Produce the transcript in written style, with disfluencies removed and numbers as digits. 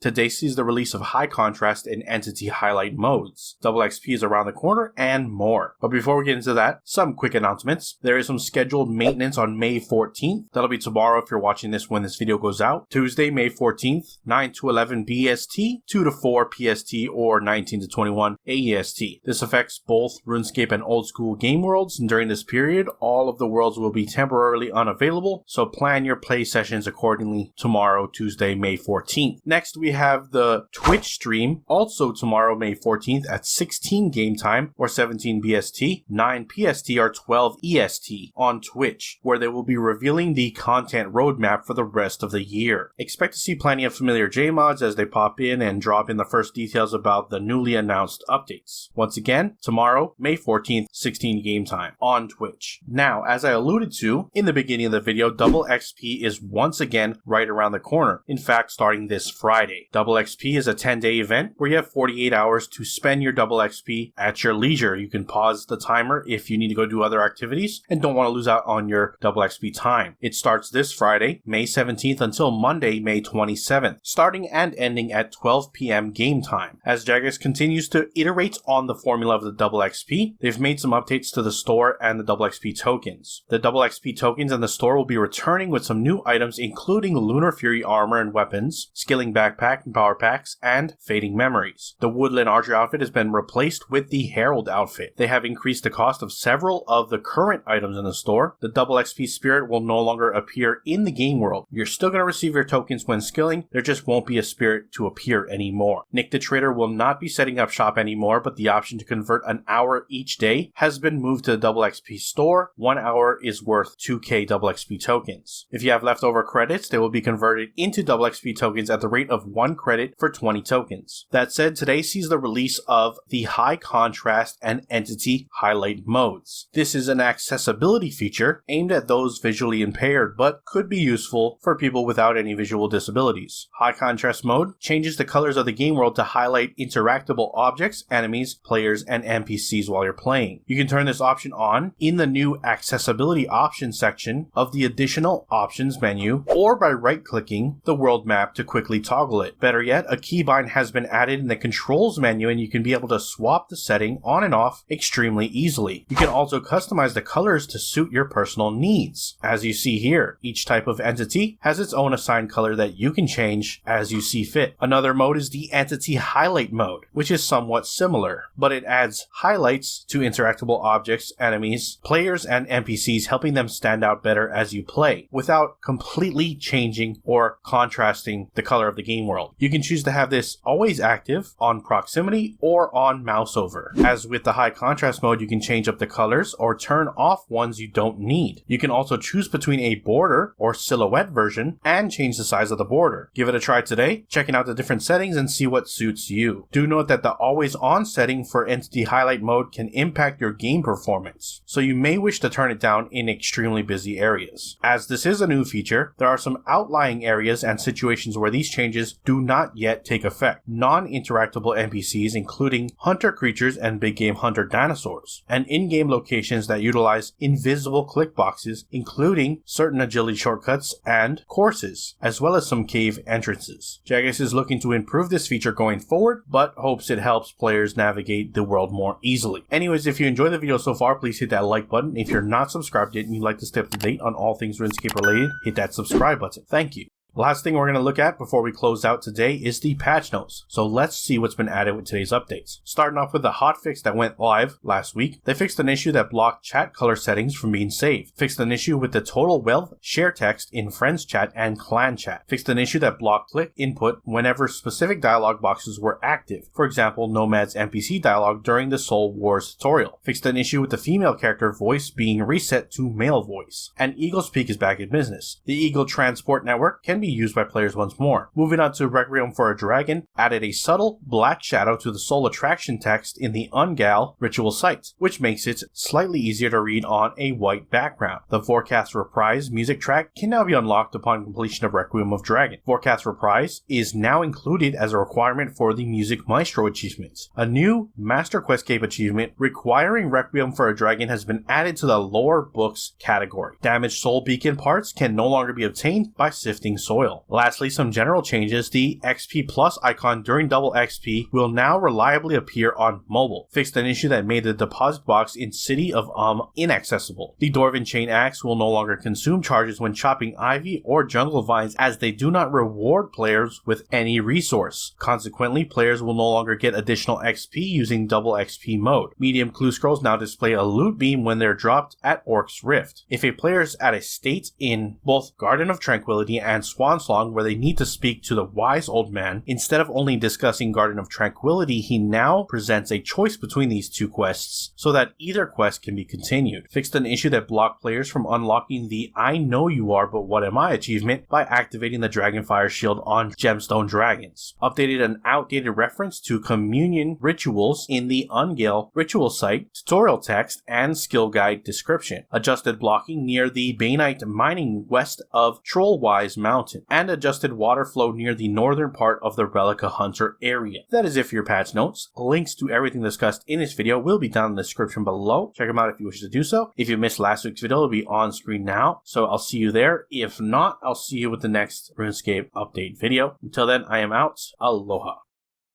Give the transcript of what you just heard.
Today sees the release of high contrast and entity highlight modes. Double XP is around the corner and more. But before we get into that, some quick announcements. There is some scheduled maintenance on May 14th. That'll be tomorrow if you're watching this when this video goes out. Tuesday, May 14th, 9 to 11 BST, 2 to 4 PST, or 19 to 21 AEST. This affects both RuneScape and old school game worlds, and during this period, all of the worlds will be temporarily unavailable, so plan your play sessions accordingly tomorrow, Tuesday, May 14th. Next, we have the Twitch stream, also tomorrow, May 14th at 16 game time, or 17 BST, 9 PST, or 12 EST on Twitch, where they will be revealing the content roadmap for the rest of the year. Expect to see plenty of familiar JMods as they pop in and drop in the first details about the newly announced updates. Once again, tomorrow, May 14th, 16 game time on Twitch. Now, as I alluded to in the beginning of the video, Double XP is once again right around the corner. In fact, starting this Friday. Double XP is a 10-day event where you have 48 hours to spend your Double XP at your leisure. You can pause the timer if you need to go do other activities and don't want to lose out on your Double XP time. It starts this Friday, May 17th until Monday, May 27th, starting and ending at 12 p.m. game time. As Jagex continues to iterate on the formula of the Double XP, they've made some updates to the store and the Double XP tokens. The Double XP tokens in the store will be returning with some new items including Lunar Fury armor and weapons, Skilling backpack and power packs, and Fading Memories. The Woodland Archer outfit has been replaced with the Herald outfit. They have increased the cost of several of the current items in the store. The Double XP Spirit will no longer appear in the game world. You're still going to receive your tokens when skilling, there just won't be a spirit to appear anymore. Nick the Trader will not be setting up shop anymore, but the option to convert an hour each day has been moved to the Double XP store. 1 hour is worth 2k Double XP tokens. If you have leftover credits, they will be converted into Double XP tokens at the rate of 1 credit for 20 tokens. That said, today sees the release of the high contrast and entity highlight modes. This is an accessibility feature aimed at those visually impaired, but could be useful for people without any visual disabilities. High contrast mode changes the colors of the game world to highlight interactable objects, enemies, players, and NPCs while you're playing. You can turn this option on in the new accessibility options section of the additional options menu, or by right-clicking the world map to quickly toggle it. Better yet, a keybind has been added in the controls menu and you can be able to swap the setting on and off extremely easily. You can also customize the colors to suit your personal needs. As you see here, each type of entity has its own assigned color that you can change as you see fit. Another mode is the entity highlight mode, which is somewhat similar, but it adds highlights to interactable objects, enemies, players, and NPCs, helping them stand out better as you play, without completely changing or contrasting the color of the game world. You can choose to have this always active, on proximity, or on mouse over. As with the high contrast mode, you can change up the colors or turn off ones you don't need. You can also choose between a border or silhouette version and change the size of the border. Give it a try today, checking out the different settings and see what suits you. Do note that the always on setting for entity highlight mode can impact your game performance, so you may wish to turn it down in extremely busy areas. As this is a new feature, there are some outlying areas and situations where these changes do not yet take effect. Non-interactable NPCs including hunter creatures and big game hunter dinosaurs, and in-game locations that utilize invisible click boxes including certain agility shortcuts and courses, as well as some cave entrances. Jagex is looking to improve this feature going forward, but hopes it helps players navigate the world more easily. Anyways, if you enjoyed the video so far, please hit that like button. If you're not subscribed yet and you'd like to stay up to date on all things RuneScape related, hit that subscribe button. Thank you. Last thing we're going to look at before we close out today is the patch notes. So let's see what's been added with today's updates. Starting off with the hotfix that went live last week. They fixed an issue that blocked chat color settings from being saved. Fixed an issue with the total wealth share text in friends chat and clan chat. Fixed an issue that blocked click input whenever specific dialog boxes were active. For example, Nomad's NPC dialogue during the Soul Wars tutorial. Fixed an issue with the female character voice being reset to male voice. And Eagle's Peak is back in business. The Eagle Transport Network can be used by players once more. Moving on to Requiem for a Dragon, added a subtle black shadow to the soul attraction text in the Ungal ritual site, which makes it slightly easier to read on a white background. The Forecast Reprise music track can now be unlocked upon completion of Requiem of Dragon. Forecast Reprise is now included as a requirement for the Music Maestro achievement. A new Master Quest Cape achievement requiring Requiem for a Dragon has been added to the Lore Books category. Damaged soul beacon parts can no longer be obtained by sifting soul soil. Lastly, some general changes. The XP Plus icon during double XP will now reliably appear on mobile. Fixed an issue that made the deposit box in City of inaccessible. The Dwarven Chain Axe will no longer consume charges when chopping ivy or jungle vines, as they do not reward players with any resource. Consequently, players will no longer get additional XP using double XP mode. Medium clue scrolls now display a loot beam when they're dropped at Orc's Rift. If a player is at a state in both Garden of Tranquility and Swansong where they need to speak to the wise old man, instead of only discussing Garden of Tranquility, he now presents a choice between these two quests so that either quest can be continued. Fixed an issue that blocked players from unlocking the I know you are but what am I achievement by activating the Dragonfire shield on gemstone dragons. Updated an outdated reference to communion rituals in the Ungale ritual site, tutorial text, and skill guide description. Adjusted blocking near the Bainite mining west of Trollwise Mountain, and adjusted water flow near the northern part of the Relica Hunter area. That is it for your patch notes. Links to everything discussed in this video will be down in the description below. Check them out if you wish to do so. If you missed last week's video, it'll be on screen now, so I'll see you there. If not, I'll see you with the next RuneScape update video. Until then, I am out. Aloha.